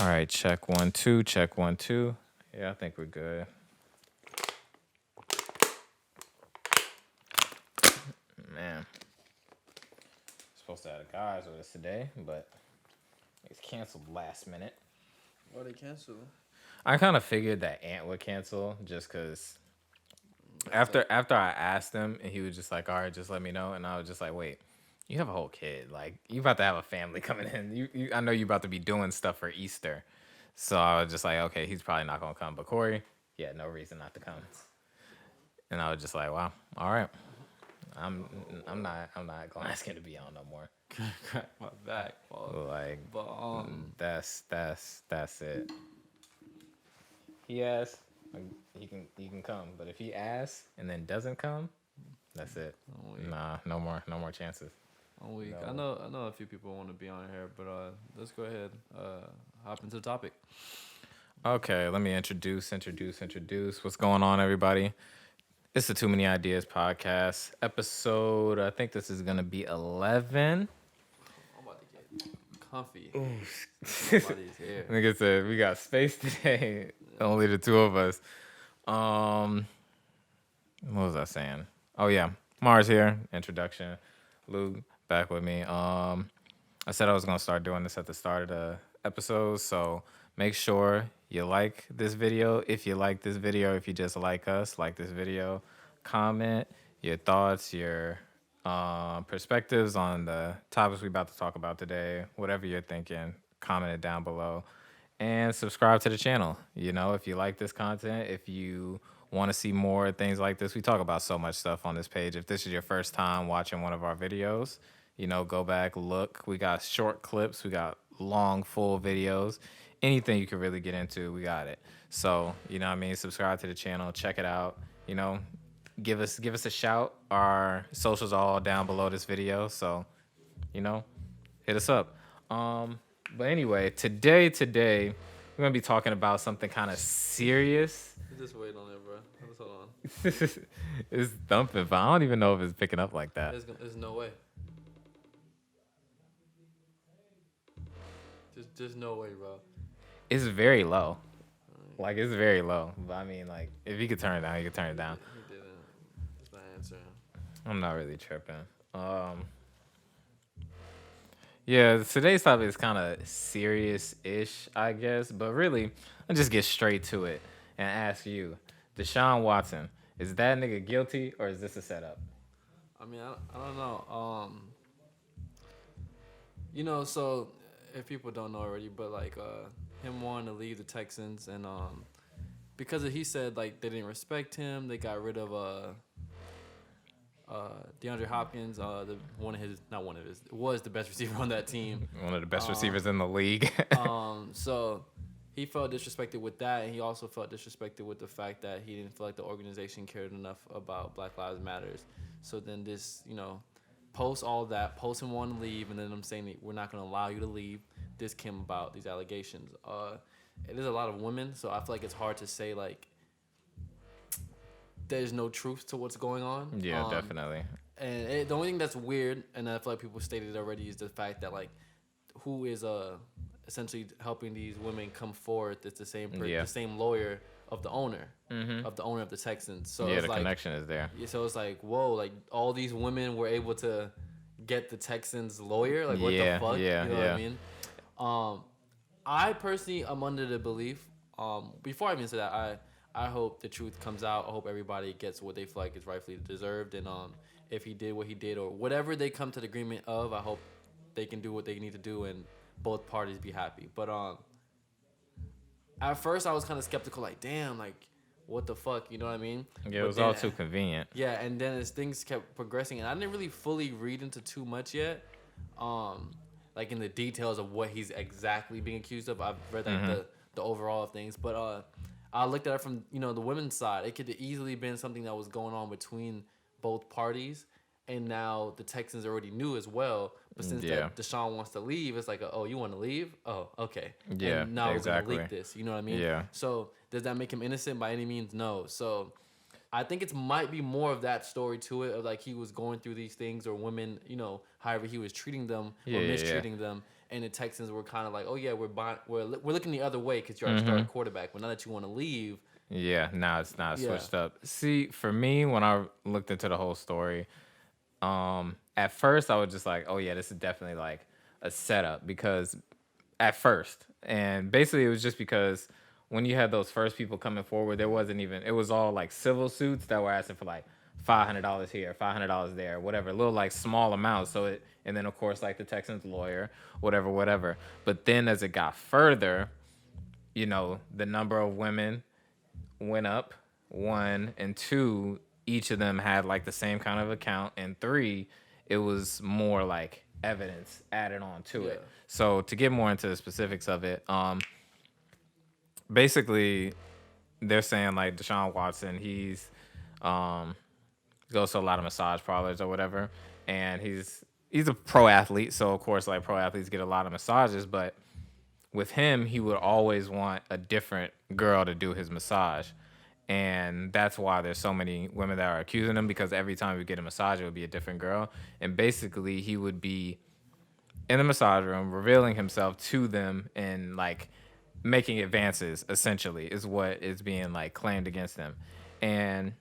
right, check 1 2, check 1 2. Yeah, I think we're good. Man, supposed to have the guys with us today, but it's canceled last minute. Why they cancel? I kind of figured that Ant would cancel just because after I asked him and he was just like, all right, just let me know. And I was just like, wait, you have a whole kid. Like, you about to have a family coming in. I know you about to be doing stuff for Easter. So I was just like, okay, he's probably not going to come. But Corey, he had no reason not to come. And I was just like, wow, all right. I'm not going to ask him to be on no more. Crack my back. Like, But that's it. He asks, he can come, but if he asks and then doesn't come, that's it. Nah, no more chances. I'm weak. No. I know a few people want to be on here, but let's go ahead. Hop into the topic. Okay, let me introduce. What's going on, everybody? It's the Too Many Ideas Podcast episode. I think this is gonna be 11. I'm about to get comfy. Nobody's here. Like I said, we got space today. Only the two of us. What was I saying? Oh yeah, Mars here. Introduction. Luke back with me. I said I was gonna start doing this at the start of the episode, so make sure you like this video. If you like this video, if you just like us, like this video. Comment your thoughts, your perspectives on the topics we're about to talk about today. Whatever you're thinking, comment it down below. And subscribe to the channel. You know, if you like this content, if you want to see more things like this, we talk about so much stuff on this page. If this is your first time watching one of our videos, you know, go back, look. We got short clips. We got long, full videos. Anything you can really get into, we got it. So, you know what I mean? Subscribe to the channel. Check it out. You know, give us a shout. Our socials are all down below this video. So, you know, hit us up. But anyway, today we're gonna be talking about something kind of serious. Just wait on it, bro. Just hold on. It's thumping, but I don't even know if it's picking up like that. There's no way. Just no way, bro. It's very low. Like, it's very low. But I mean, like, if you could turn it down, you could turn it down. He didn't. That's my answer. I'm not really tripping. Yeah, today's topic is kind of serious-ish, I guess. But really, I'll just get straight to it and ask you, Deshaun Watson, is that nigga guilty or is this a setup? I mean, I don't know. You know, so if people don't know already, but like him wanting to leave the Texans and because he said like they didn't respect him, they got rid of DeAndre Hopkins, was the best receiver on that team. One of the best receivers in the league. So he felt disrespected with that, and he also felt disrespected with the fact that he didn't feel like the organization cared enough about Black Lives Matters. So then this, you know, post him wanting to leave, and then I'm saying that we're not going to allow you to leave. This came about, these allegations. It is a lot of women, so I feel like it's hard to say, like, there's no truth to what's going on. Yeah, definitely. And the only thing that's weird, and I feel like people stated already, is the fact that, like, who is essentially helping these women come forward? It's the same lawyer of the owner, of the Texans. So yeah, it's the like, connection is there. Yeah, so it's like, whoa, like all these women were able to get the Texans lawyer. Like, what the fuck? Yeah, you know what I mean? I personally am under the belief. Before I even say that, I hope the truth comes out. I hope everybody gets what they feel like is rightfully deserved. And if he did what he did or whatever they come to the agreement of, I hope they can do what they need to do and both parties be happy. But at first I was kind of skeptical, like, damn, like, what the fuck, you know what I mean? Yeah, it was all too convenient. Yeah, and then as things kept progressing, and I didn't really fully read into too much yet, like in the details of what he's exactly being accused of. I've read like the overall of things, but I looked at it from, you know, the women's side. It could have easily been something that was going on between both parties, and now the Texans already knew as well. But since that Deshaun wants to leave, it's like, oh, you want to leave? Oh, okay. Yeah, and now exactly. we're gonna leak this. You know what I mean? Yeah. So does that make him innocent by any means? No. So I think it might be more of that story to it, of like he was going through these things, or women, you know, however he was treating them or mistreating them, and the Texans were kind of like, oh yeah, we're looking the other way because you're our starting quarterback, but now that you want to leave, Yeah, now it's not switched up. See, for me, when I looked into the whole story, at first I was just like, oh yeah, this is definitely like a setup because at first, and basically it was just because when you had those first people coming forward, there wasn't even, it was all like civil suits that were asking for like $500 here, $500 there, whatever, little like small amounts. So it, and then of course like the Texans lawyer, whatever. But then as it got further, you know, the number of women went up, one, and two, each of them had like the same kind of account, and three, it was more like evidence added on to it. So to get more into the specifics of it, basically they're saying like Deshaun Watson, goes to a lot of massage parlors or whatever, and he's a pro athlete, so of course like pro athletes get a lot of massages, but with him, he would always want a different girl to do his massage. And that's why there's so many women that are accusing him, because every time we get a massage, it would be a different girl. And basically, he would be in the massage room, revealing himself to them and like making advances, essentially, is what is being like claimed against him. And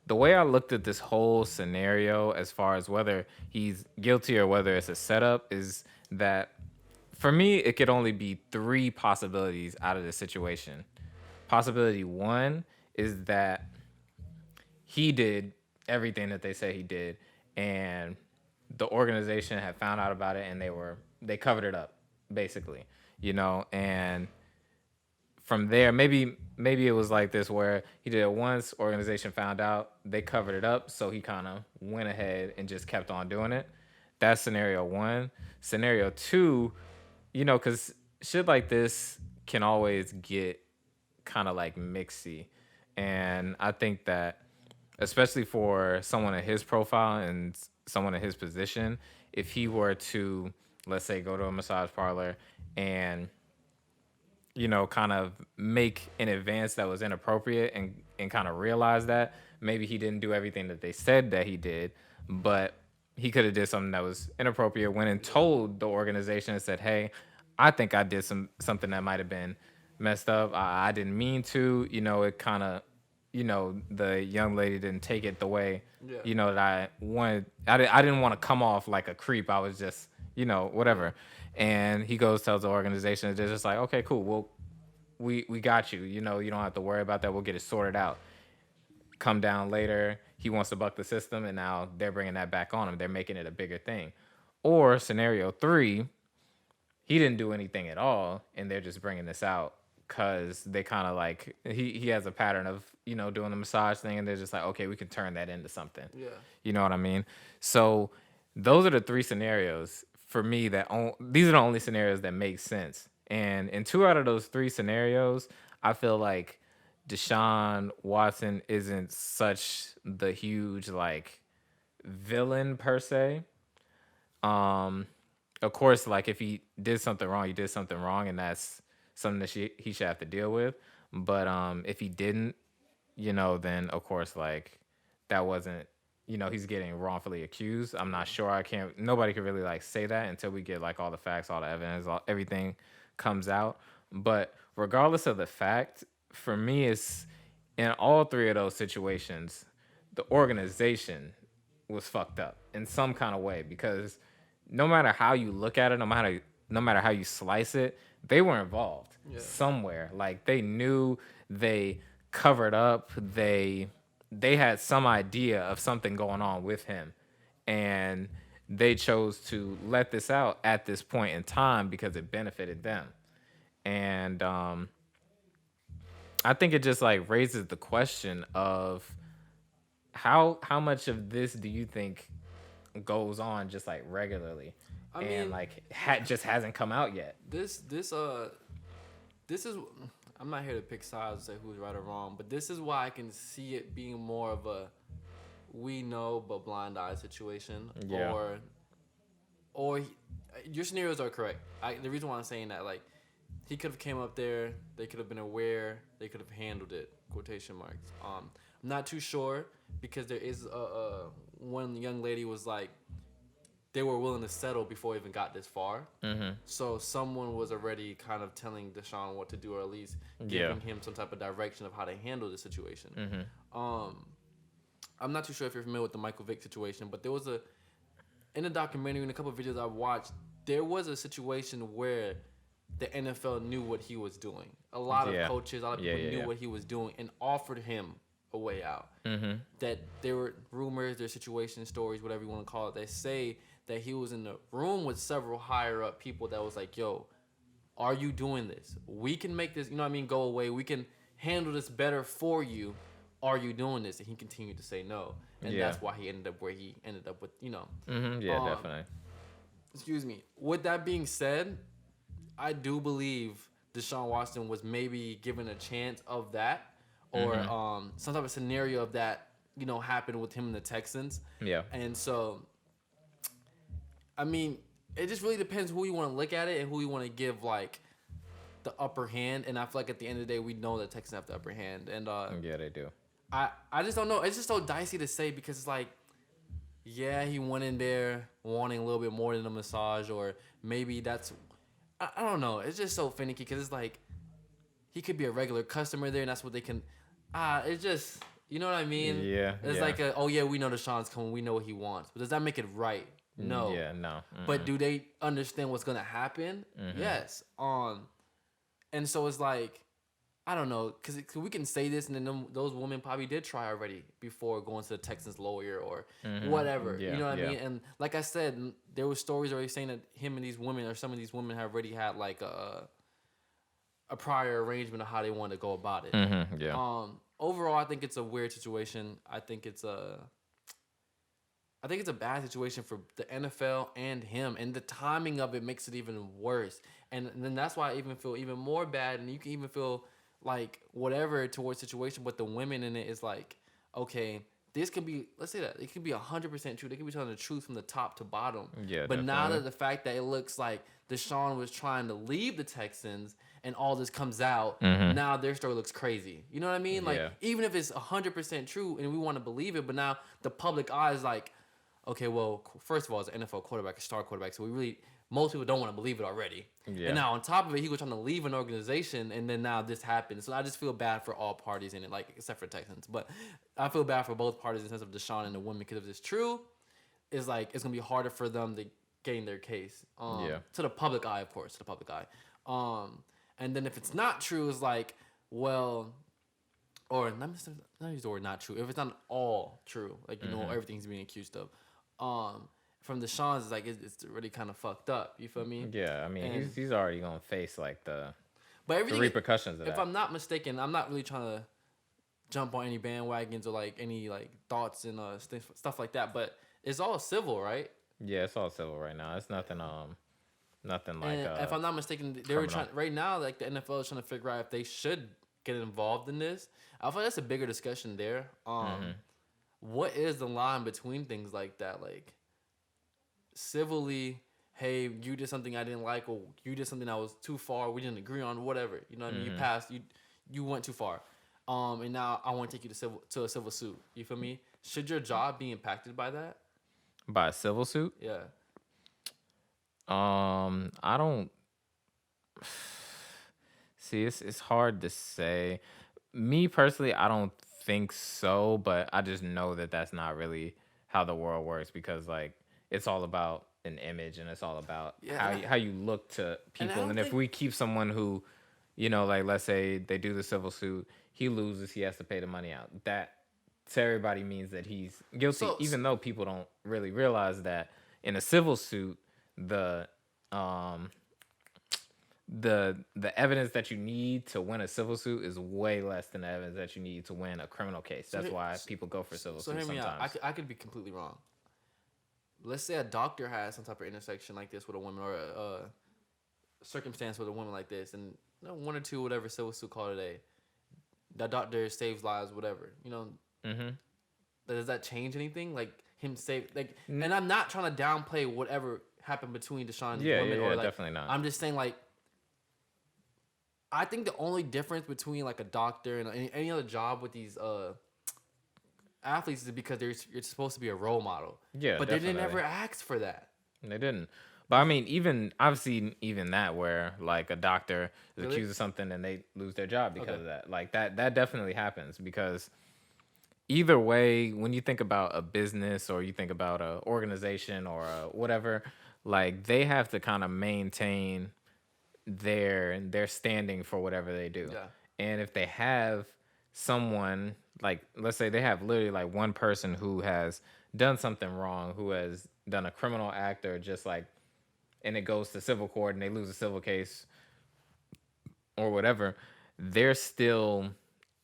the way I looked at this whole scenario, as far as whether he's guilty or whether it's a setup, is that for me, it could only be three possibilities out of this situation. Possibility one is that he did everything that they say he did, and the organization had found out about it, and they covered it up, basically, you know. And from there, maybe it was like this where he did it once, organization found out, they covered it up, so he kind of went ahead and just kept on doing it. That's scenario one. Scenario two, you know, because shit like this can always get kind of like mixy. And I think that, especially for someone in his profile and someone in his position, if he were to, let's say, go to a massage parlor and, you know, kind of make an advance that was inappropriate and kind of realize that maybe he didn't do everything that they said that he did, but he could have did something that was inappropriate, went and told the organization and said, hey, I think I did something that might have been messed up. I didn't mean to, you know, it kind of, you know, the young lady didn't take it the way, you know, that I wanted. I didn't want to come off like a creep. I was just, you know, whatever. And he goes, tells the organization, they're just like, okay, cool. Well, we got you. You know, you don't have to worry about that. We'll get it sorted out. Come down later. He wants to buck the system, and now they're bringing that back on him. They're making it a bigger thing. Or scenario three, he didn't do anything at all, and they're just bringing this out because they kind of like, he has a pattern of, you know, doing the massage thing, and they're just like, okay, we can turn that into something. Yeah. You know what I mean? So those are the three scenarios for me these are the only scenarios that make sense. And in two out of those three scenarios, I feel like Deshaun Watson isn't such the huge like villain per se. Of course, like if he did something wrong, he did something wrong, and that's something that he should have to deal with. But if he didn't, you know, then of course like that wasn't, you know, he's getting wrongfully accused. I'm not sure. Nobody could really like say that until we get like all the facts, all the evidence, everything comes out. But regardless of the fact, for me, it's in all three of those situations, the organization was fucked up in some kind of way, because no matter how you look at it, no matter how you slice it, they were involved somewhere. Like they knew, they covered up, they had some idea of something going on with him, and they chose to let this out at this point in time because it benefited them. And I think it just like raises the question of how much of this do you think goes on just like regularly, I mean, like just hasn't come out yet. This is, I'm not here to pick sides and say who's right or wrong, but this is why I can see it being more of a we know but blind eye situation. Yeah. Or your scenarios are correct. The reason why I'm saying that, like, he could have came up there, they could have been aware, they could have handled it, quotation marks. I'm not too sure, because there is one young lady was like, they were willing to settle before it even got this far. Mm-hmm. So someone was already kind of telling Deshaun what to do, or at least giving him some type of direction of how to handle the situation. Mm-hmm. I'm not too sure if you're familiar with the Michael Vick situation, but there was in a documentary, in a couple of videos I watched, there was a situation where the NFL knew what he was doing. A lot of coaches, a lot of people knew what he was doing and offered him a way out. Mm-hmm. That there were rumors, there's situation stories, whatever you want to call it, that say that he was in the room with several higher up people that was like, yo, are you doing this? We can make this, go away. We can handle this better for you. Are you doing this? And he continued to say no. And that's why he ended up where he ended up with, Mm-hmm. Yeah, definitely. Excuse me. With that being said, I do believe Deshaun Watson was maybe given a chance of that, or some type of scenario of that, happened with him and the Texans. Yeah. And so, I mean, it just really depends who you want to look at it and who you want to give, like, the upper hand. And I feel like at the end of the day, we know that Texans have the upper hand. And yeah, they do. I just don't know. It's just so dicey to say because it's like, yeah, he went in there wanting a little bit more than a massage, or maybe that's, I don't know. It's just so finicky because it's like he could be a regular customer there and that's what they can, it's just, you know what I mean? Yeah. It's like, we know Deshaun's coming. We know what he wants. But does that make it right? No. Yeah, no. Mm-mm. But do they understand what's going to happen? Mm-hmm. Yes. And so it's like, I don't know, because we can say this, and then those women probably did try already before going to the Texans lawyer or whatever. Yeah, you know what I mean? And like I said, there were stories already saying that him and these women, or some of these women, have already had like a prior arrangement of how they want to go about it. Mm-hmm. Yeah. Overall, I think it's a weird situation. I think it's a bad situation for the NFL and him, and the timing of it makes it even worse. And then that's why I even feel even more bad, and you can even feel like whatever towards situation, but the women in it is like, okay, this could be, let's say that it could be 100% true. They could be telling the truth from the top to bottom. Yeah, but definitely. now that the fact that it looks like Deshaun was trying to leave the Texans and all this comes out, now their story looks crazy. You know what I mean? Like, even if it's 100% true and we want to believe it, but now the public eye is like, okay, well, first of all, it's an NFL quarterback, a star quarterback, so most people don't want to believe it already. Yeah. And now on top of it, he was trying to leave an organization, and then now this happened. So I just feel bad for all parties in it, like except for Texans. But I feel bad for both parties in the sense of Deshaun and the women, because if it's true, it's like it's gonna be harder for them to gain their case. To the public eye, of course, to the public eye. And then if it's not true, it's like, well, or not use the word not true. If it's not all true, like everything he's being accused of. From Deshaun's, it's like it's really kind of fucked up. You feel me? Yeah, I mean, he's already gonna face like the repercussions of that. If I'm not mistaken, I'm not really trying to jump on any bandwagons or like any like thoughts and stuff like that. But it's all civil, right? Yeah, it's all civil right now. It's nothing nothing like. And if I'm not mistaken, they were trying right now. Like the NFL is trying to figure out if they should get involved in this. I feel like that's a bigger discussion there. What is the line between things like that? Like, civilly, hey, you did something I didn't like, or you did something that was too far, we didn't agree on, whatever. You know what I mean? You passed, you went too far. And now I want to take you to a civil suit. You feel me? Should your job be impacted by that? By a civil suit? Yeah. I don't see. It's hard to say. Me personally, I don't think so, but I just know that that's not really how the world works, because like it's all about an image, and it's all about how you look to people. And if we keep someone who, like let's say they do the civil suit, he loses, he has to pay the money out. That to everybody means that he's guilty, even though people don't really realize that in a civil suit, the evidence that you need to win a civil suit is way less than the evidence that you need to win a criminal case. That's why people go for civil suits sometimes. Hear me out. I could be completely wrong. Let's say a doctor has some type of intersection like this with a woman, or a circumstance with a woman like this, and one or two, whatever civil suit call today, that doctor saves lives, whatever. Does that change anything? Like him save, like, and I'm not trying to downplay whatever happened between Deshaun and the woman. Yeah, or like, definitely not. I'm just saying, like, I think the only difference between like a doctor and any other job with these athletes is because you're supposed to be a role model. Yeah, but definitely. they didn't ever ask for that. They didn't. But I mean, even I've seen even that where like a doctor is Really? accused of something and they lose their job because Okay. of that. Like that definitely happens because either way, when you think about a business or you think about a organization or a whatever, like they have to kind of maintain their standing for whatever they do. Yeah. And if they have someone like let's say they have literally like one person who has done something wrong, who has done a criminal act or just like and it goes to civil court and they lose a civil case or whatever, they're still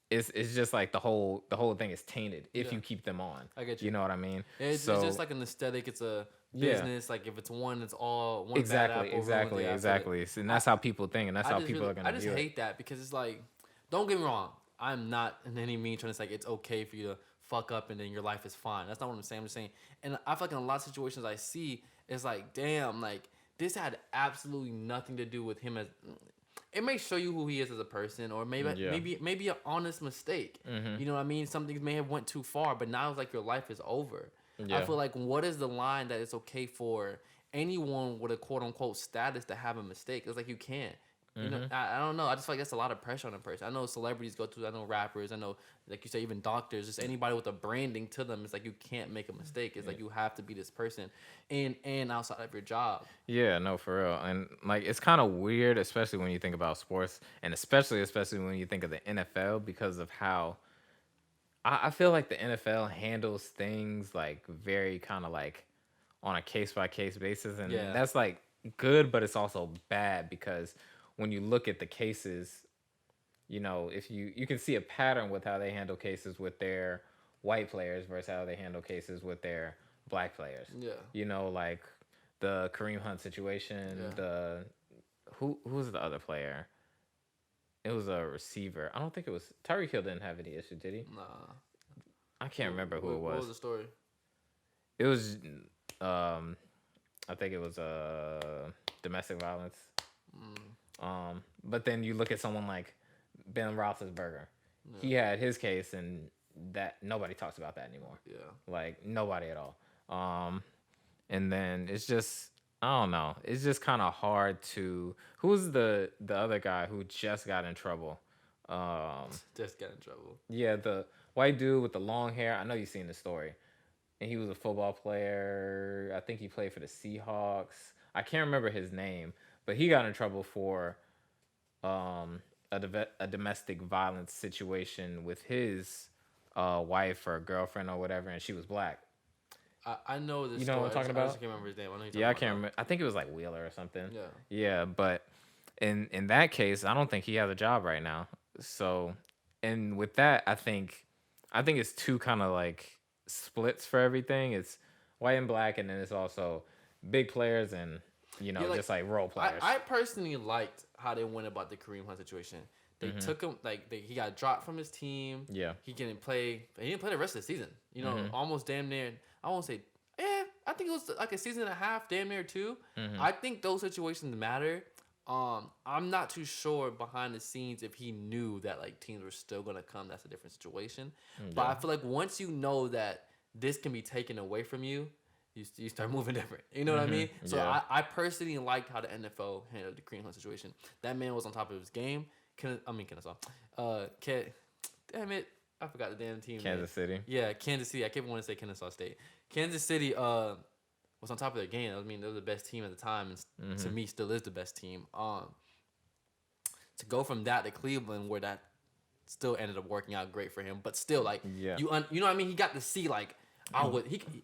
it's just like the whole thing is tainted if Yeah. you keep them on. I get you. You know what I mean? It's just like an aesthetic. It's a business. Like if it's one, it's all one bad apple. Exactly. So, and that's how people think, and that's how people are gonna I just view hate that because it's like, don't get me wrong. I'm not in any means trying to say like, it's okay for you to fuck up and then your life is fine. That's not what I'm saying. I'm just saying, and I feel like in a lot of situations I see, it's like, damn, like this had absolutely nothing to do with him as. It may show you who he is as a person, or maybe an honest mistake. You know what I mean? Some things may have went too far, but now it's like your life is over. I feel like what is the line that it's okay for anyone with a quote unquote status to have a mistake? It's like you can't. You know, I don't know. I just feel like that's a lot of pressure on a person. I know celebrities go through. I know rappers. I know, like you say, even doctors. Just anybody with a branding to them. It's like you can't make a mistake. It's like you have to be this person, and outside of your job. Yeah, no, for real. And like it's kind of weird, especially when you think about sports, and especially when you think of the NFL, because of how I feel like the NFL handles things like very kind of like on a case by case basis, and Yeah. that's like good, but it's also bad because when you look at the cases, you know, if you can see a pattern with how they handle cases with their white players versus how they handle cases with their black players. Yeah. You know, like the Kareem Hunt situation, Yeah. the who was the other player? It was a receiver. I don't think it was Tyreek Hill didn't have any issue, did he? Nah. I can't remember who it was. What was the story? It was I think it was domestic violence. But then you look at someone like Ben Roethlisberger. Yeah. He had his case, and that nobody talks about that anymore. Yeah. Like nobody at all. And then it's just I don't know. It's just kind of hard to. Who's the other guy who just got in trouble? Just got in trouble. Yeah, the white dude with the long hair. I know you've seen the story. And he was a football player. I think he played for the Seahawks. I can't remember his name, but he got in trouble for a domestic violence situation with his wife or girlfriend or whatever, and she was black. I know this. You know what I'm talking about? I just can't remember his name. I can't remember. I think it was like Wheeler or something. Yeah. Yeah, but in that case, I don't think he has a job right now. So, and with that, I think it's two kind of like splits for everything. It's white and black, and then it's also big players and just like role players. I personally liked how they went about the Kareem Hunt situation. They took him he got dropped from his team. Yeah, he didn't play the rest of the season. You know, almost damn near. I won't say. I think it was like a season and a half, damn near two. I think those situations matter. I'm not too sure behind the scenes if he knew that like teams were still gonna come. That's a different situation. Yeah. But I feel like once you know that this can be taken away from you, you start moving different. You know what I mean? So yeah. I personally liked how the NFL handled the Kareem Hunt situation. That man was on top of his game. Kennesaw. Damn it. I forgot the damn team. Kansas City. Yeah, Kansas City. I kept wanting to say Kennesaw State. Kansas City was on top of their game. I mean, they were the best team at the time, and to me, still is the best team. To go from that to Cleveland, where that still ended up working out great for him, but still, like, you know what I mean? He got to see, like,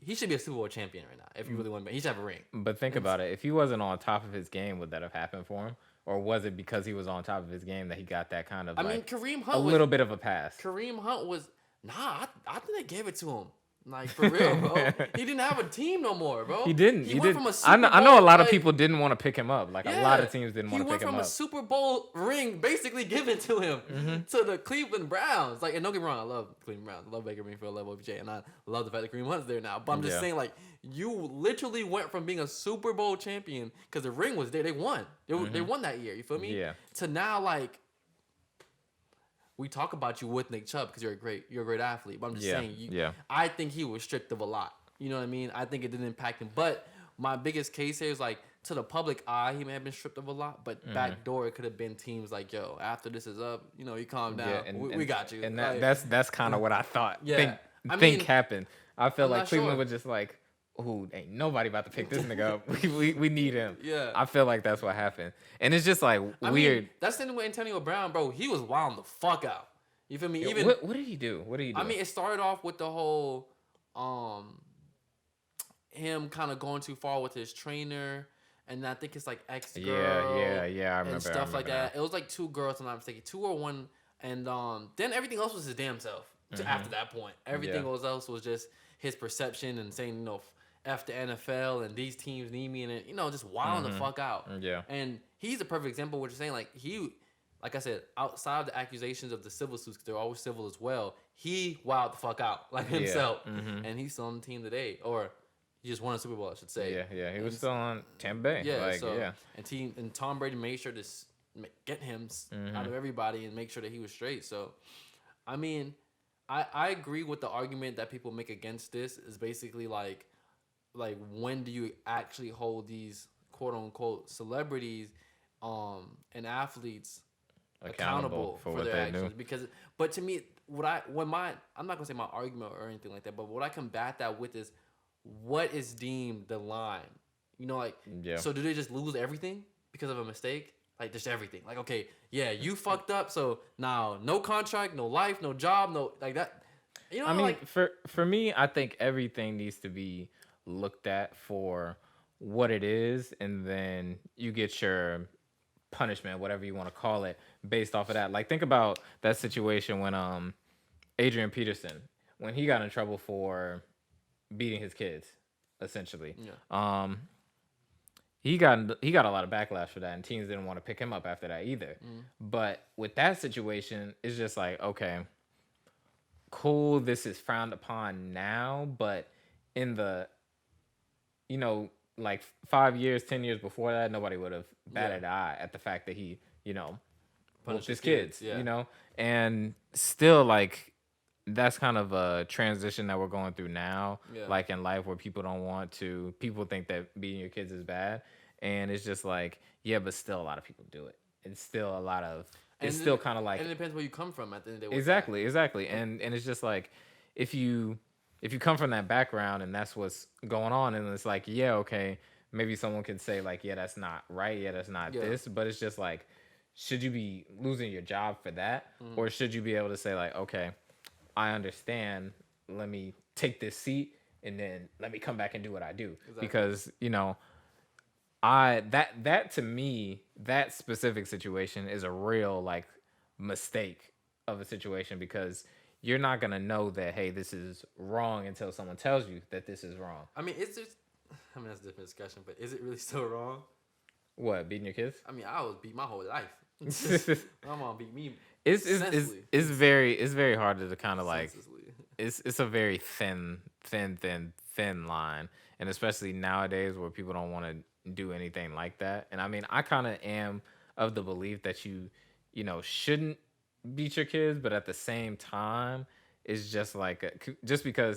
he should be a Super Bowl champion right now if you really want to. He should have a ring. But think about it. If he wasn't on top of his game, would that have happened for him? Or was it because he was on top of his game that he got that kind of, Kareem Hunt little bit of a pass? Kareem Hunt was, I think they gave it to him. Like, for real, bro. He didn't have a team no more, bro. He didn't. He went from a Super Bowl, I know a lot of people didn't want to pick him up. Like, a lot of teams didn't want to pick him up. He went from a Super Bowl ring basically given to him to the Cleveland Browns. Like, and don't get me wrong, I love Cleveland Browns. I love Baker Mayfield, I love OBJ, and I love the fact that Kareem Hunt's there now. But I'm just saying, like, you literally went from being a Super Bowl champion, because the ring was there. They won. They won that year. You feel me? Yeah. To now, like, we talk about you with Nick Chubb because you're a great athlete. But I'm just saying, I think he was stripped of a lot. You know what I mean? I think it didn't impact him. But my biggest case here is like to the public eye, he may have been stripped of a lot, but backdoor, it could have been teams like, yo, after this is up, you calm down. Yeah, we got you. And like, that's kind of what I thought. Yeah. Think happened. I feel I'm like not Cleveland sure. was just like, "Ooh, ain't nobody about to pick this nigga up. We need him." Yeah. I feel like that's what happened, and it's just like I weird. mean, that's the thing with Antonio Brown, bro. He was wilding the fuck out. You feel me? Yeah, Even what did he do? What did he do? I mean, it started off with the whole him kind of going too far with his trainer, and I think it's like ex-girl. Yeah. I remember and stuff like that. It was like 2 girls, if I'm not mistaken, 2 or 1, and then everything else was his damn self. After that point, everything else was just his perception and saying, F the NFL and these teams need me, and just wilding the fuck out. Yeah. And he's a perfect example of what you're saying. Like I said, outside of the accusations of the civil suits, because they're always civil as well, he wilded the fuck out like himself, and he's still on the team today, or he just won a Super Bowl, I should say. Yeah. He was still on Tampa Bay. Yeah. And Tom Brady made sure to get him out of everybody and make sure that he was straight. So, I mean, I agree with the argument that people make against this is basically like when do you actually hold these quote unquote celebrities and athletes accountable for their actions? But to me, I'm not gonna say my argument or anything like that, but what I combat that with is what is deemed the line. So do they just lose everything because of a mistake? Like just everything. Like, okay, yeah, you fucked up, so now no contract, no life, no job, no like that. I mean, for me, I think everything needs to be looked at for what it is, and then you get your punishment, whatever you want to call it, based off of that. Like, think about that situation when Adrian Peterson, when he got in trouble for beating his kids, essentially. Yeah. He got a lot of backlash for that, and teams didn't want to pick him up after that either. But with that situation, it's just like, okay, cool, this is frowned upon now, but in the, like 5 years, 10 years before that, nobody would have batted an eye at the fact that he, punished his kids, and still, like, that's kind of a transition that we're going through now, like in life, where people think that beating your kids is bad, and it's just like, yeah, but still a lot of people do it. It's still still kind of like, and it depends where you come from at the end of the day. Exactly, and it's just like, if you come from that background and that's what's going on, and it's like, yeah, okay, maybe someone could say like, yeah, that's not right, yeah, that's not this, but it's just like, should you be losing your job for that, or should you be able to say like, okay, I understand, let me take this seat and then let me come back and do what I do. Exactly. Because, that to me, that specific situation is a real like mistake of a situation, because you're not going to know that, hey, this is wrong until someone tells you that this is wrong. I mean, that's a different discussion, but is it really still wrong? What, beating your kids? I mean, I was beat my whole life. My mom beat me. It's very hard to kind of like, it's a very thin line, and especially nowadays where people don't want to do anything like that. And I mean, I kind of am of the belief that you shouldn't beat your kids, but at the same time, it's just like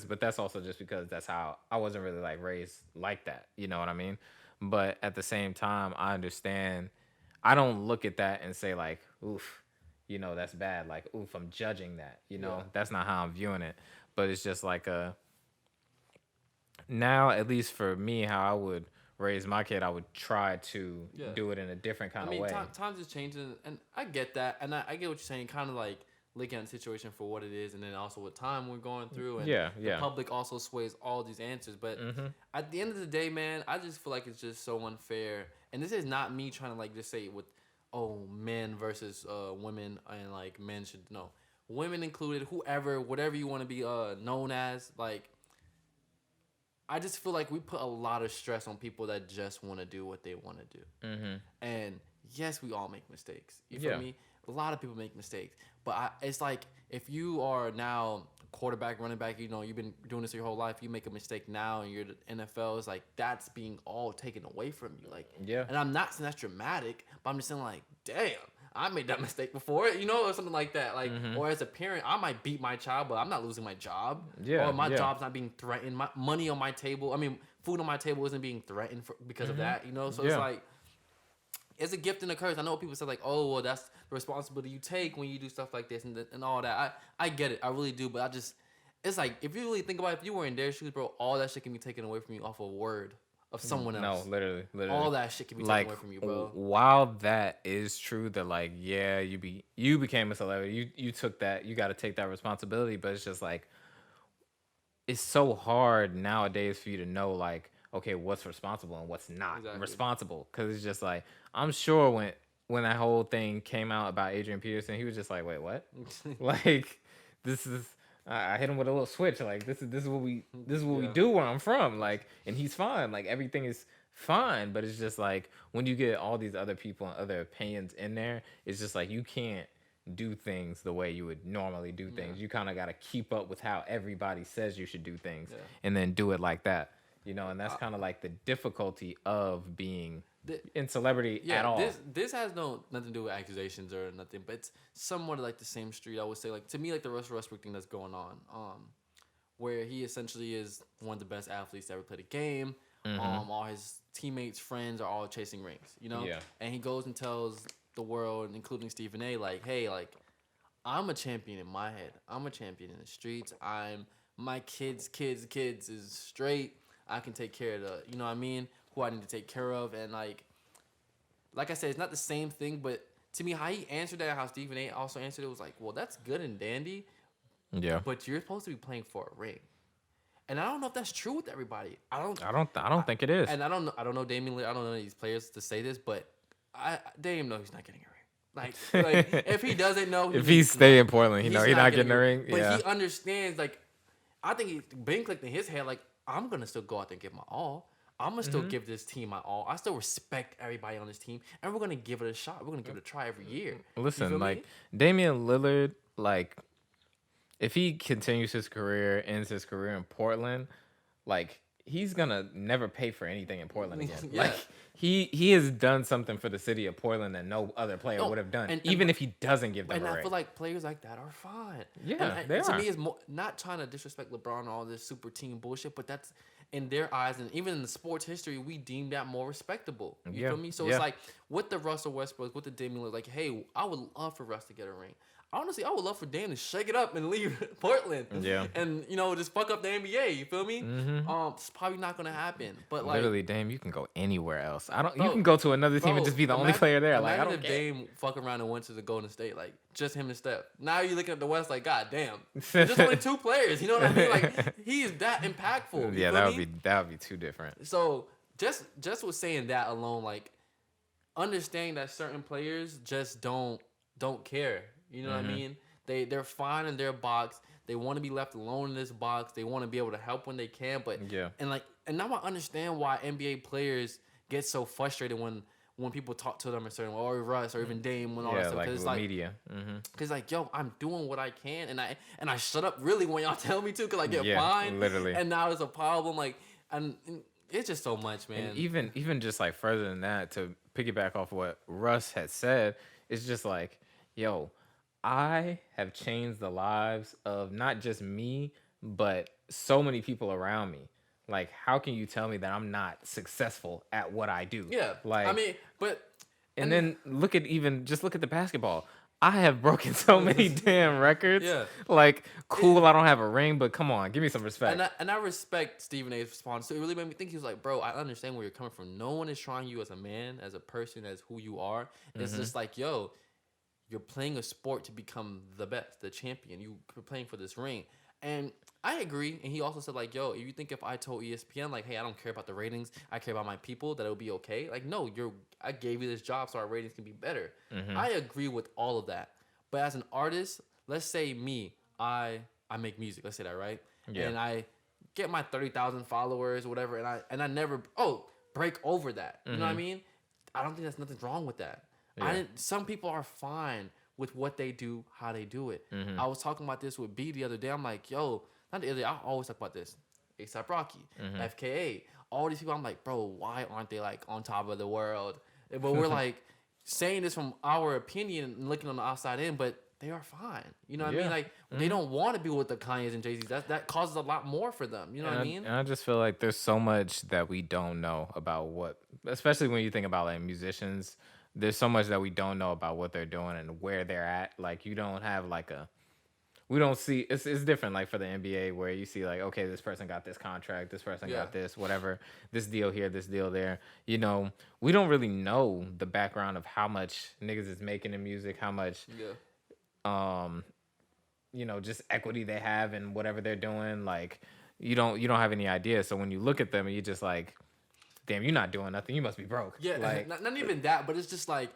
but that's also just because that's how I wasn't really like raised like that. You know what I mean? But at the same time, I understand. I don't look at that and say like, oof, that's bad. Like, oof, I'm judging that. That's not how I'm viewing it. But it's just like now, at least for me, how I would raise my kid, I would try to do it in a different kind of way. Times is changing, and I get that, and I get what you're saying, kind of like looking at the situation for what it is, and then also what time we're going through, and the public also sways all these answers. But at the end of the day, man, I just feel like it's just so unfair. And this is not me trying to like just say men versus women, and like men should women included, whatever you want to be known as. Like, I just feel like we put a lot of stress on people that just want to do what they want to do. And yes, we all make mistakes. You feel me? A lot of people make mistakes. But it's like, if you are now quarterback, running back, you've been doing this your whole life, you make a mistake now and you're the NFL, it's like, that's being all taken away from you. Like, and I'm not saying that's dramatic, but I'm just saying like, damn. I made that mistake before, or something like that. Like, or as a parent, I might beat my child, but I'm not losing my job. Yeah, or my job's not being threatened. My money on my table, food on my table isn't being threatened because of that. So it's like, it's a gift and a curse. I know people say like, oh, well, that's the responsibility you take when you do stuff like this and all that. I get it, I really do, but it's like, if you really think about it, if you were in their shoes, bro, all that shit can be taken away from you off a word of someone else. No, literally. All that shit can be taken away from you, bro. While that is true, that like, yeah, you became a celebrity. You took that. You got to take that responsibility. But it's just like, it's so hard nowadays for you to know like, okay, what's responsible and what's not responsible. Because it's just like, I'm sure when that whole thing came out about Adrian Peterson, he was just like, wait, what? Like, this is. I hit him with a little switch. Like, this is what we do where I'm from. Like, and he's fine. Like, everything is fine. But it's just like, when you get all these other people and other opinions in there, it's just like, you can't do things the way you would normally do things. You kind of got to keep up with how everybody says you should do things and then do it like that. And that's kind of like the difficulty of being in celebrity at all. This has nothing to do with accusations or nothing, but it's somewhat like the same street. I would say, like, to me, like the Russell Westbrook thing that's going on, where he essentially is one of the best athletes to ever play the game. All his teammates, friends are all chasing rings, and he goes and tells the world, including Stephen A, like, hey, like, I'm a champion in my head. I'm a champion in the streets. My kids is straight. I can take care of who I need to take care of. And like I said, it's not the same thing, but to me, how he answered that, how Stephen A also answered it, was like, well, that's good and dandy. Yeah. But you're supposed to be playing for a ring. And I don't know if that's true with everybody. I don't think it is. And I don't know Damian Lillard. I don't know these players to say this, but Dame knows he's not getting a ring. Like if he doesn't know, if he stay in Portland, he's not getting a ring. But he understands. Like, I think he's been clicked in his head. Like, I'm gonna still go out there and give my all. I'm gonna still give this team my all. I still respect everybody on this team, and we're gonna give it a shot. We're gonna give it a try every year. Listen, like Damian Lillard, like if he continues his career, ends his career in Portland, like he's gonna never pay for anything in Portland again. Like he has done something for the city of Portland that no other player would have done, even if he doesn't give them a ring. And I feel like players like that are fine. Yeah, they are. To me, it's not trying to disrespect LeBron and all this super team bullshit, but that's in their eyes, and even in the sports history, we deem that more respectable. You feel me? So it's like with the Russell Westbrook, with the Damian Lillard, like, hey, I would love for Russ to get a ring. Honestly, I would love for Dame to shake it up and leave Portland. Yeah. And, just fuck up the NBA. You feel me? It's probably not gonna happen. But like, literally, Dame, you can go anywhere else. You can go to another team and just be the only player there. Like, I don't care. Dame fuck around and went to the Golden State, like just him and Steph. Now you're looking at the West, like, god damn, there's only two players. You know what I mean? Like, he is that impactful. Yeah, that would be too different. So just with saying that alone, like, understanding that certain players just don't care. You know what I mean? They're fine in their box. They want to be left alone in this box. They want to be able to help when they can. But and now I understand why NBA players get so frustrated when people talk to them a certain way, or Russ, or even Dame, when all that stuff. Like it's the media. Because like, yo, I'm doing what I can, and I shut up really when y'all tell me to, because I get fined. Literally. And now it's a problem. Like, and it's just so much, man. And even just like further than that, to piggyback off what Russ had said, it's just like, yo, I have changed the lives of not just me, but so many people around me. Like, how can you tell me that I'm not successful at what I do? Yeah. Like, I mean, and then look at the basketball. I have broken so many damn records. Yeah. Like, cool, I don't have a ring, but come on, give me some respect. And I respect Stephen A's response. So it really made me think. He was like, bro, I understand where you're coming from. No one is trying you as a man, as a person, as who you are. It's just like, yo, you're playing a sport to become the best, the champion. You're playing for this ring. And I agree. And he also said, like, yo, if you think if I told ESPN, like, hey, I don't care about the ratings, I care about my people, that it'll be okay. Like, no, I gave you this job so our ratings can be better. I agree with all of that. But as an artist, let's say me, I make music. Let's say that, right? Yeah. And I get my 30,000 followers or whatever, and I never break over that. You know what I mean? I don't think there's nothing wrong with that. Yeah. Some people are fine with what they do, how they do it. I was talking about this with B the other day. I'm like, yo, not the other day, I always talk about this. A$AP Rocky, FKA, all these people. I'm like, bro, why aren't they like on top of the world? But we're like, saying this from our opinion and looking on the outside in, but they are fine. You know what I Yeah. mean? Like they don't want to be with the Kanye's and Jay-Z's. That causes a lot more for them. You know what I mean? And I just feel like there's so much that we don't know about what, especially when you think about like musicians. There's so much that we don't know about what they're doing and where they're at. Like you don't have like we don't see it's different like for the NBA where you see like, okay, this person got this contract, this person got this, whatever, this deal here, this deal there. You know, we don't really know the background of how much niggas is making in music, how much you know, just equity they have in whatever they're doing. Like you don't have any idea. So when you look at them and you just like, damn, you're not doing nothing. You must be broke. Yeah, like not even that, but it's just like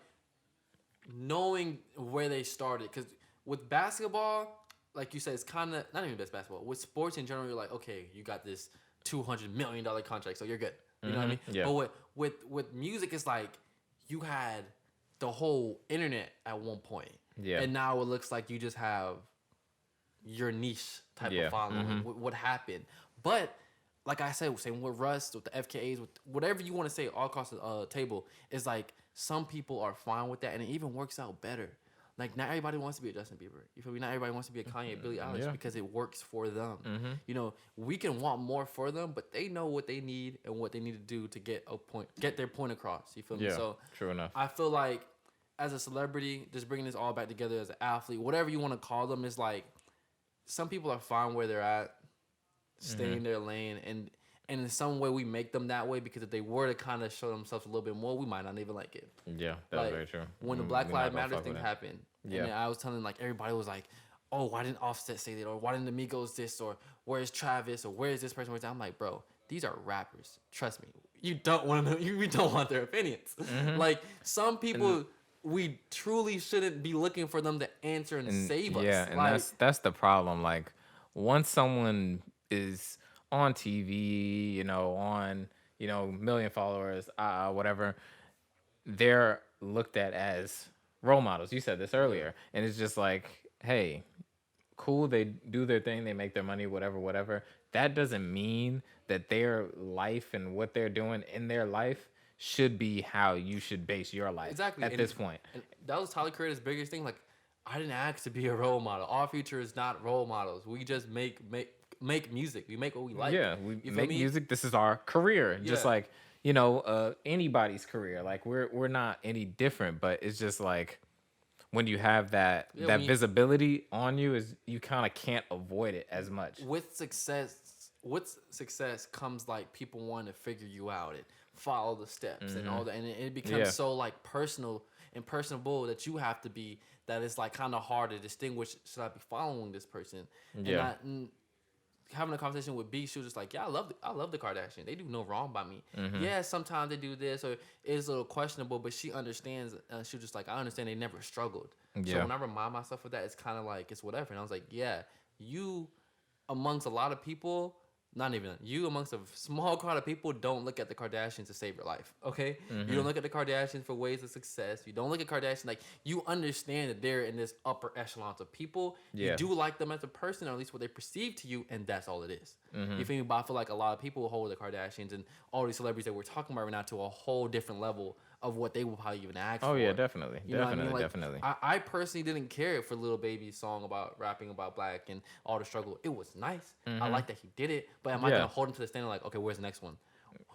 knowing where they started. Because with basketball, like you said, it's kind of not even best basketball. With sports in general, you're like, okay, you got this $200 million contract, so you're good. You know what I mean? Yeah. But with music, it's like you had the whole internet at one point. Yeah. And now it looks like you just have your niche type of following. What happened? But like I said, same with Russ, with the FKAs, with whatever you want to say all across the table, is like some people are fine with that, and it even works out better. Like not everybody wants to be a Justin Bieber. You feel me? Not everybody wants to be a Kanye, Billie Eilish because it works for them. You know, we can want more for them, but they know what they need and what they need to do to get their point across. You feel me? Yeah, So true enough. I feel like as a celebrity, just bringing this all back together as an athlete, whatever you want to call them, is like some people are fine where they're at, stay in their lane, and in some way we make them that way because if they were to kind of show themselves a little bit more, we might not even like it. Yeah, that's very true. When the Black Lives Matter thing happened, and I was telling like everybody was like, oh, why didn't Offset say that, or why didn't the Migos this, or where's Travis, or where's this person? Where's that? I'm like, bro, these are rappers. Trust me, you don't want to know. You don't want their opinions. Like some people. We truly shouldn't be looking for them to answer and save us. Yeah, and like, that's the problem. Like once someone is on TV, you know, on, you know, million followers, whatever, they're looked at as role models. You said this earlier. And it's just like, hey, cool, they do their thing, they make their money, whatever. That doesn't mean that their life and what they're doing in their life should be how you should base your life at this point. And that was Tyler Creator's biggest thing. Like, I didn't ask to be a role model. Our future is not role models. We just make music. We make what we like. Yeah, we make music. This is our career. Yeah. Just like, you know, anybody's career. Like we're not any different, but it's just like when you have that visibility on you, is you kind of can't avoid it as much. With success comes like people want to figure you out and follow the steps and all that, and it becomes so like personal and personable that you have to be, that it's like kind of hard to distinguish, should I be following this person? And having a conversation with B, she was just like, yeah, I love the Kardashians. They do no wrong by me. Yeah, sometimes they do this or it's a little questionable, but she understands. She was just like, I understand they never struggled. So when I remind myself of that, it's kind of like, it's whatever. And I was like, yeah, you amongst a lot of people, not even you, amongst a small crowd of people, don't look at the Kardashians to save your life, okay? You don't look at the Kardashians for ways of success. You don't look at Kardashians like, you understand that they're in this upper echelons of people. You do like them as a person, or at least what they perceive to you, and that's all it is. You feel me? But I feel like a lot of people hold the Kardashians and all these celebrities that we're talking about right now to a whole different level of what they will probably even ask for. Oh yeah, definitely. You know what I mean? Like, Definitely. I personally didn't care for Lil Baby's song about rapping about black and all the struggle. It was nice. I like that he did it, but am I gonna hold him to the standard like, okay, where's the next one?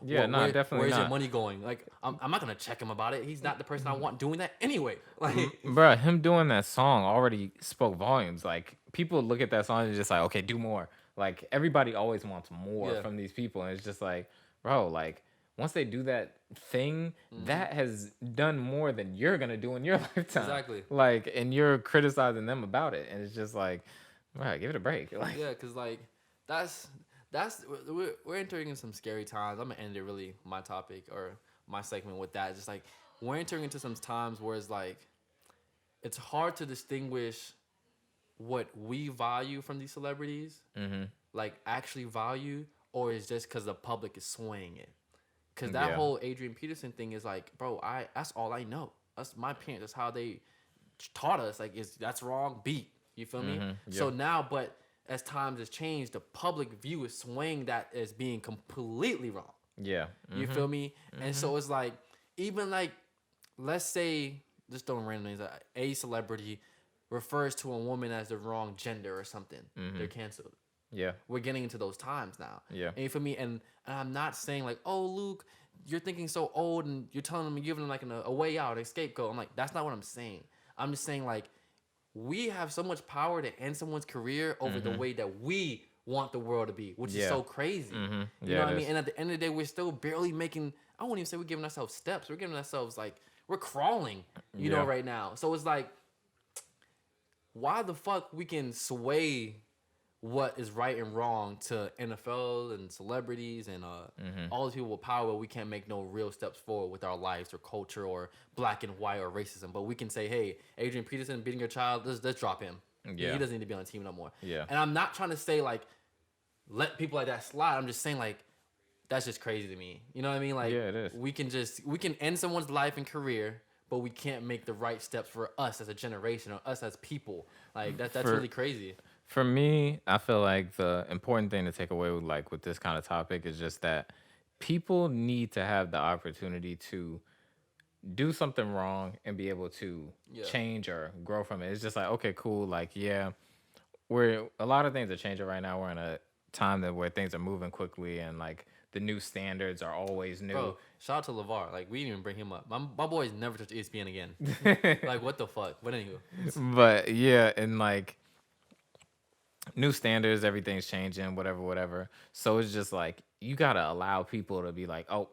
Yeah, definitely where's not. your money going? Like, I'm not gonna check him about it. He's not the person I want doing that anyway. Like, bruh, him doing that song already spoke volumes. Like, people look at that song and just like, okay, do more. Like, everybody always wants more from these people, and it's just like, bro, like, once they do that thing, that has done more than you're gonna do in your lifetime. Exactly. Like, and you're criticizing them about it, and it's just like, right, give it a break. Like, yeah, cause like that's we're entering in some scary times. I'm gonna end it really my topic or my segment with that. Just like we're entering into some times where it's like it's hard to distinguish what we value from these celebrities, like actually value, or is just because the public is swaying it. Because that whole Adrian Peterson thing is like, bro, that's all I know. That's my parents. That's how they taught us. Like, that's wrong. Beat. You feel me? So now, but as times has changed, the public view is swaying that as being completely wrong. Yeah. You feel me? And so it's like, even like, let's say just throwing random names. A celebrity refers to a woman as the wrong gender or something, they're canceled. Yeah. We're getting into those times now. Yeah. And for me, and I'm not saying like, oh, Luke, you're thinking so old, and you're telling them, you're giving them like a way out, a scapegoat. I'm like, that's not what I'm saying. I'm just saying like, we have so much power to end someone's career over the way that we want the world to be, which is so crazy. You know what I mean? And at the end of the day, we're still barely making. I won't even say we're giving ourselves steps. We're giving ourselves like we're crawling. You know, right now. So it's like, why the fuck we can sway what is right and wrong to NFL and celebrities and all these people with power, we can't make no real steps forward with our lives or culture or black and white or racism. But we can say, hey, Adrian Peterson beating your child, let's drop him. Yeah. He doesn't need to be on the team no more. Yeah. And I'm not trying to say like let people like that slide. I'm just saying like that's just crazy to me. You know what I mean? Like it is. we can end someone's life and career, but we can't make the right steps for us as a generation or us as people. Like that's really crazy. For me, I feel like the important thing to take away with this kind of topic is just that people need to have the opportunity to do something wrong and be able to change or grow from it. It's just like, okay, cool. Like, yeah, a lot of things are changing right now. We're in a time where things are moving quickly and like the new standards are always new. Bro, shout out to LeVar. Like, we didn't even bring him up. My boys never touched ESPN again. Like, what the fuck? But anywho. But yeah, and like new standards, everything's changing, whatever. So it's just like you gotta allow people to be like, oh,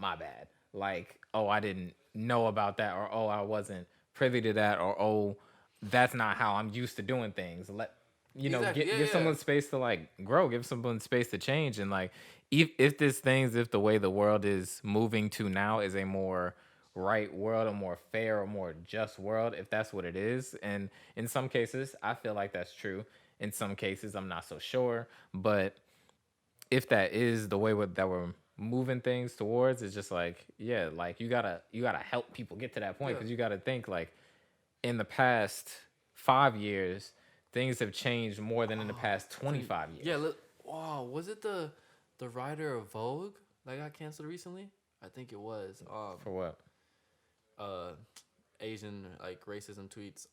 my bad. Like, oh, I didn't know about that, or oh, I wasn't privy to that, or oh, that's not how I'm used to doing things. Give someone space to like grow, give someone space to change, and like if the way the world is moving to now is a more right world, a more fair, a more just world, if that's what it is, and in some cases, I feel like that's true. In some cases, I'm not so sure. But if that is the way that we're moving things towards, it's just like, yeah, like you gotta help people get to that point, because you gotta think like in the past 5 years, things have changed more than in the past 25 years. Yeah, wow, was it the writer of Vogue that got canceled recently? I think it was. For what? Asian like racism tweets.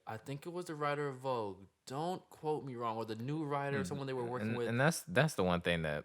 I think it was the writer of Vogue. Don't quote me wrong. Or the new writer, someone they were working with. And that's the one thing that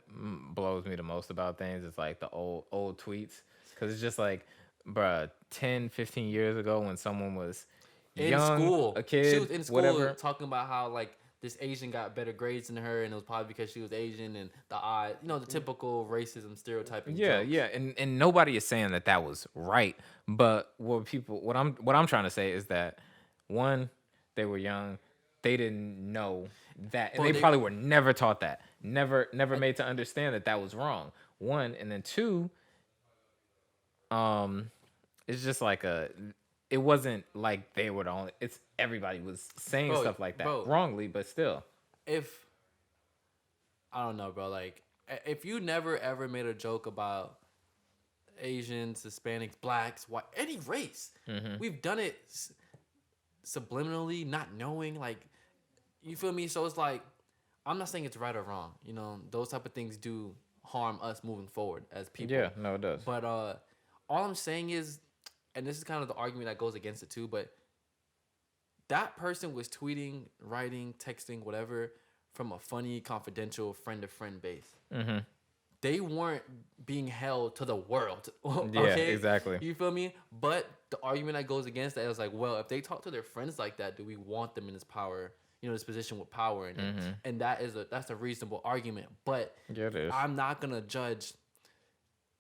blows me the most about things. It's like the old tweets. Because it's just like, bruh, 10, 15 years ago when someone was young, school. A kid, she was in school whatever, talking about how like this Asian got better grades than her, and it was probably because she was Asian and the eye, the typical racism stereotyping. Yeah, jokes. Yeah, and nobody is saying that was right. But what I'm trying to say is that one, they were young, they didn't know that, and they probably were never taught that, never made to understand that was wrong. One, and then two, it's just like it wasn't like they were the only. It's everybody was saying stuff like that wrongly, but still. If I don't know, bro, like if you never ever made a joke about Asians, Hispanics, blacks, white, any race, we've done it subliminally, not knowing, like, you feel me? So it's like, I'm not saying it's right or wrong. Those type of things do harm us moving forward as people. Yeah, no, it does. But all I'm saying is, and this is kind of the argument that goes against it too, but that person was tweeting, writing, texting, whatever, from a funny, confidential, friend-to-friend base. They weren't being held to the world. Okay? Yeah, exactly. You feel me? But the argument that goes against that is like, well, if they talk to their friends like that, do we want them in this power, this position with power in it? And that's a reasonable argument. But yeah, it is. I'm not going to judge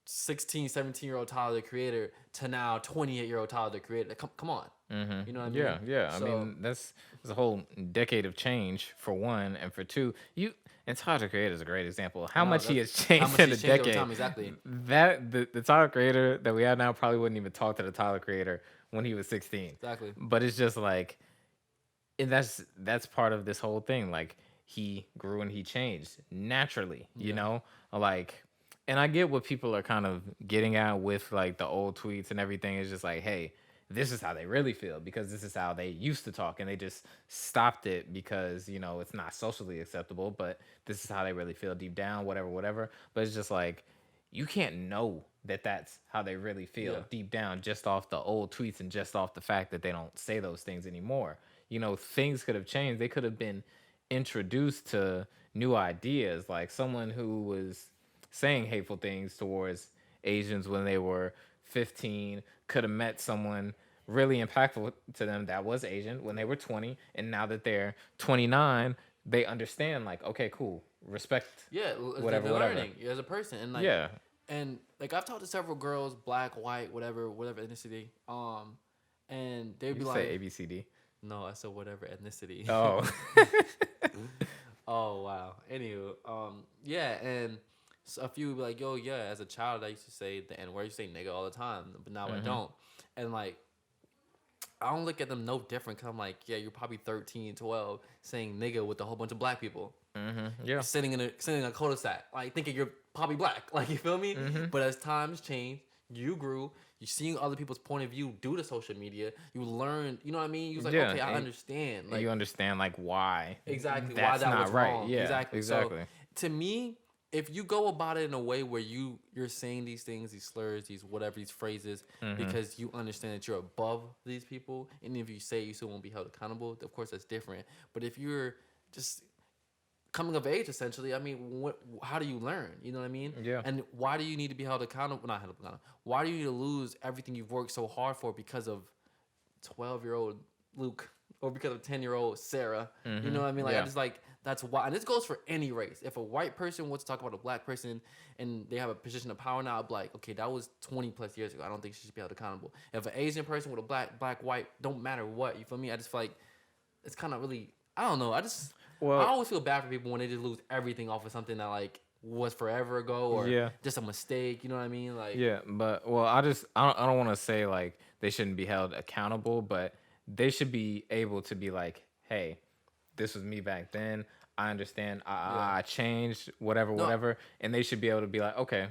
16, 17-year-old Tyler, the Creator, to now 28-year-old Tyler, the Creator. Come on. You know what I mean? Yeah. I mean, there's a whole decade of change, for one. And for two, and Tyler, the Creator is a great example. How much he has changed in a decade. Time, exactly. That the Tyler Creator that we have now probably wouldn't even talk to the Tyler Creator when he was 16. Exactly. But it's just like, and that's part of this whole thing. Like, he grew and he changed naturally, like. And I get what people are kind of getting at with like the old tweets and everything. It's just like, hey, this is how they really feel, because this is how they used to talk, and they just stopped it because it's not socially acceptable. But this is how they really feel deep down, whatever. But it's just like, you can't know that that's how they really feel deep down, just off the old tweets and just off the fact that they don't say those things anymore. Things could have changed. They could have been introduced to new ideas, like someone who was saying hateful things towards Asians when they were 15 could have met someone really impactful to them that was Asian when they were 20, and now that they're 29, they understand, like, okay, cool, respect. Yeah, whatever. Learning as a person, and like I've talked to several girls, black, white, whatever ethnicity, and they'd be like, say ABCD. No, I said whatever ethnicity. Oh. Oh wow. Anywho, and so a few would be like, yo, yeah, as a child I used to say the N word, I used to say nigga all the time, but now I don't. And like, I don't look at them no different, because I'm like, yeah, you're probably 13, 12 saying nigga with a whole bunch of black people. Yeah. Sitting in a cul-de-sac, like thinking you're probably black. Like, you feel me? But as times change, you grew. You seeing other people's point of view due to social media. You learn, you know what I mean? You was like, okay, I understand. Like, you understand, like, why. Exactly. That's why that not was right. wrong. Yeah, exactly. So, to me, if you go about it in a way where you're saying these things, these slurs, these whatever, these phrases, because you understand that you're above these people, and if you say you still won't be held accountable, of course that's different. But if you're just coming of age, essentially, I mean, how do you learn? You know what I mean? Yeah. And why do you need to be held accountable? Not held accountable. Why do you need to lose everything you've worked so hard for because of 12-year-old Luke or because of 10-year-old Sarah? You know what I mean? Like, I just like, that's why. And this goes for any race. If a white person wants to talk about a black person and they have a position of power now, I'd be like, okay, that was 20 plus years ago. I don't think she should be held accountable. If an Asian person with a black, white, don't matter what, you feel me? I just feel like it's kind of really, I don't know. I always feel bad for people when they just lose everything off of something that like was forever ago or just a mistake. You know what I mean? Like, yeah, but I don't want to say like they shouldn't be held accountable, but they should be able to be like, hey, this was me back then. I understand. I changed, whatever, and they should be able to be like, okay,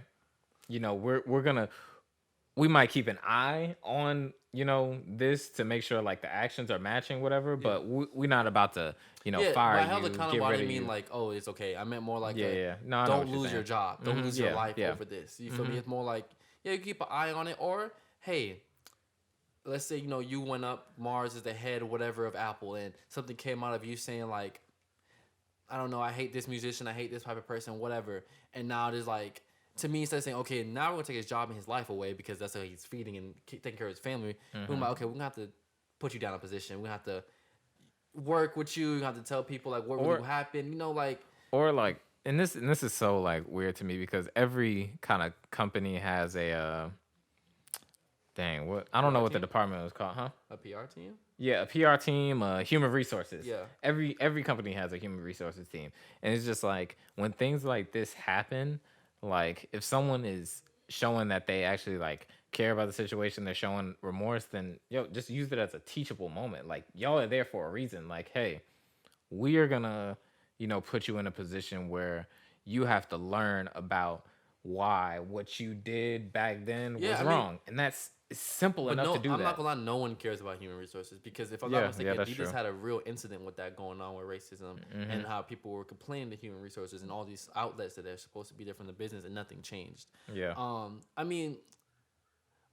we might keep an eye on this to make sure like the actions are matching, whatever. But we're not about to fire you. Held accountable, I didn't mean like, oh, it's okay. I meant more like, no, don't lose your job, don't lose your life over this. You feel me? It's more like, you keep an eye on it, or hey, let's say you went up, Mars is the head or whatever of Apple, and something came out of you saying like, I don't know, I hate this musician, I hate this type of person, whatever, and now it is like, to me, instead of saying, okay, now we're gonna take his job and his life away because that's how he's feeding and taking care of his family. We're like, okay, we're gonna have to put you down in a position. We're gonna have to work with you. We're gonna have to tell people like what will happen. And this is so like weird to me because every kind of company has a I don't know what the department was called, huh? A PR team? Yeah, a PR team, human resources. Yeah. Every company has a human resources team, and it's just like when things like this happen. Like, if someone is showing that they actually, like, care about the situation, they're showing remorse, then, just use it as a teachable moment. Like, y'all are there for a reason. Like, hey, we are gonna, put you in a position where you have to learn about why what you did back then was wrong. And that's simple enough to do that. I'm not gonna lie, no one cares about human resources because if I'm not mistaken, Adidas had a real incident with that going on with racism and how people were complaining to human resources and all these outlets that they're supposed to be there from the business and nothing changed. Yeah. I mean,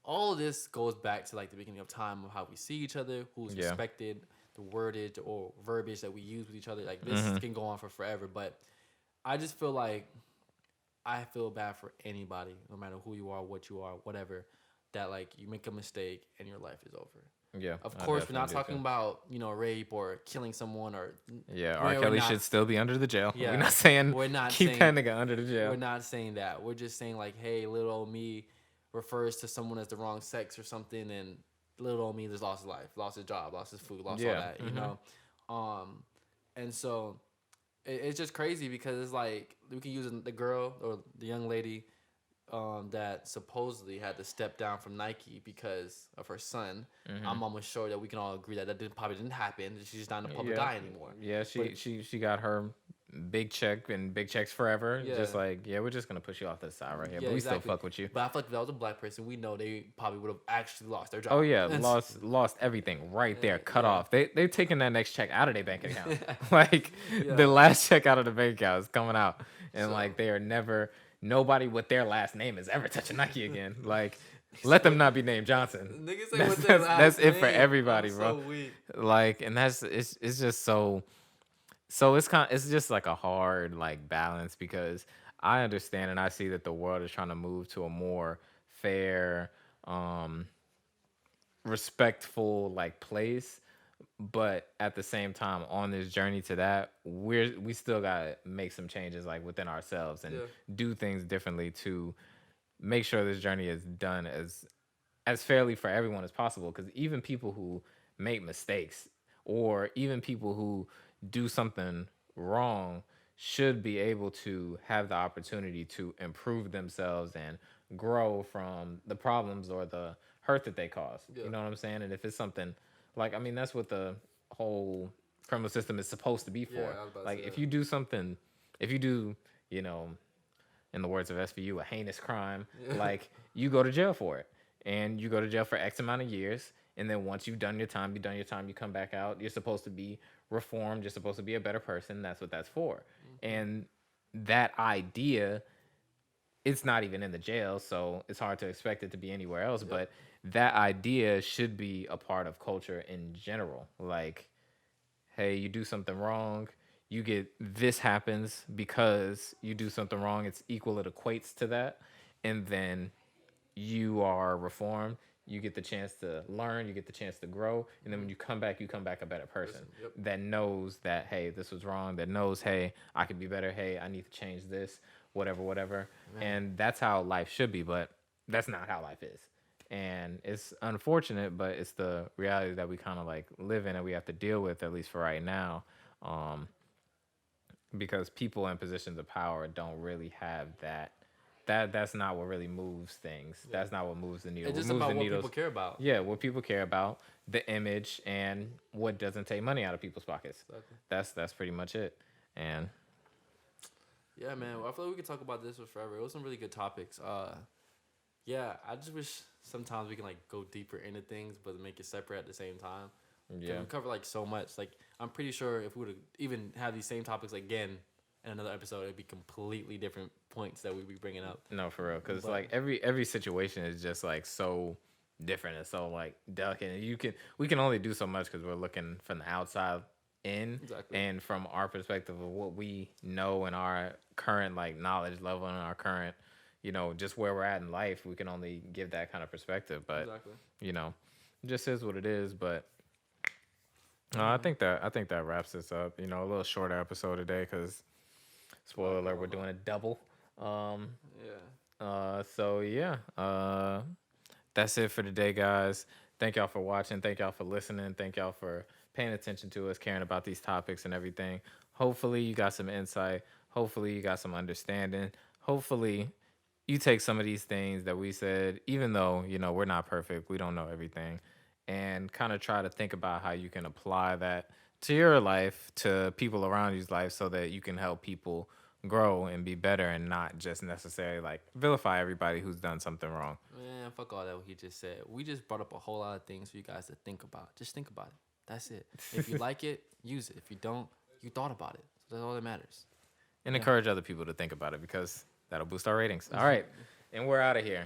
all of this goes back to like the beginning of time of how we see each other, who's respected, the wordage or verbiage that we use with each other. Like this can go on for forever, but I just feel like I feel bad for anybody, no matter who you are, what you are, whatever. That like you make a mistake and your life is over. Yeah. Of course, we're not talking about rape or killing someone or R. Kelly should still be under the jail. Yeah. We're not saying keep that nigga under the jail. We're not saying that. We're just saying like, hey, little old me refers to someone as the wrong sex or something, and little old me just lost his life, lost his job, lost his food, lost all that. And so it's just crazy because it's like we can use the girl or the young lady. That supposedly had to step down from Nike because of her son. I'm almost sure that we can all agree that probably didn't happen. She's just not in the public eye anymore. Yeah, she got her big check and big checks forever. Yeah. Just like, we're just gonna push you off this side right here, but we still fuck with you. But I feel like if that was a black person, we know they probably would have actually lost their job. Oh yeah, lost everything right there, cut off. They've taken that next check out of their bank account. Like the last check out of the bank account is coming out, and like they are never nobody with their last name is ever touching Nike again. Like, let them not be named Johnson. Niggas say what's their last That's it name. for everybody, I'm bro. so weak. Like, and it's just so it's just like a hard like balance because I understand and I see that the world is trying to move to a more fair, respectful like place, but at the same time on this journey to that, we still gotta make some changes like within ourselves and do things differently to make sure this journey is done as fairly for everyone as possible. Because even people who make mistakes or even people who do something wrong should be able to have the opportunity to improve themselves and grow from the problems or the hurt that they cause. You know what I'm saying? And if it's something like, I mean, that's what the whole criminal system is supposed to be for. Like, if you do something, if you do, you know, in the words of SVU, a heinous crime, like, you go to jail for it. And you go to jail for X amount of years. And then once you've done your time, you come back out. You're supposed to be reformed. You're supposed to be a better person. That's what that's for. And that idea, it's not even in the jail, so it's hard to expect it to be anywhere else. But that idea should be a part of culture in general. Like, hey, you do something wrong, you get this happens because you do something wrong. It's equal. It equates to that. And then you are reformed. You get the chance to learn. You get the chance to grow. And then when you come back a better person that knows that, hey, this was wrong. That knows, hey, I could be better. Hey, I need to change this, whatever. Man. And that's how life should be. But that's not how life is. And it's unfortunate, but it's the reality that we kind of like live in and we have to deal with, at least for right now. Because people in positions of power don't really have that. That's not what really moves things. That's not what moves the needle. It's just what moves about the what needles, people care about. Yeah, what people care about, the image, and what doesn't take money out of people's pockets. Exactly. That's pretty much it. And yeah, man, I feel like we could talk about this for forever. It was some really good topics. Yeah, I just wish sometimes we can like go deeper into things, but make it separate at the same time. Yeah, we cover like so much. Like, I'm pretty sure if we would even have these same topics again in another episode, it'd be completely different points that we'd be bringing up. No, for real, because like every situation is just like so different and so like delicate. And we can only do so much because we're looking from the outside in, and from our perspective of what we know and our current like knowledge level and our current, you know, just where we're at in life, we can only give that kind of perspective. But you know, it just is what it is. But I think that wraps this up. You know, a little shorter episode today because, spoiler alert, we're doing a double. That's it for today, guys. Thank y'all for watching. Thank y'all for listening. Thank y'all for paying attention to us, caring about these topics and everything. Hopefully you got some insight. Hopefully you got some understanding. Hopefully you take some of these things that we said, even though, you know, we're not perfect, we don't know everything, and kind of try to think about how you can apply that to your life, to people around you's life, so that you can help people grow and be better and not just necessarily like vilify everybody who's done something wrong. Man, fuck all that what he just said. We just brought up a whole lot of things for you guys to think about. Just think about it. That's it. If you like it, use it. If you don't, you thought about it. So that's all that matters. And encourage other people to think about it because that'll boost our ratings. All right. And we're out of here.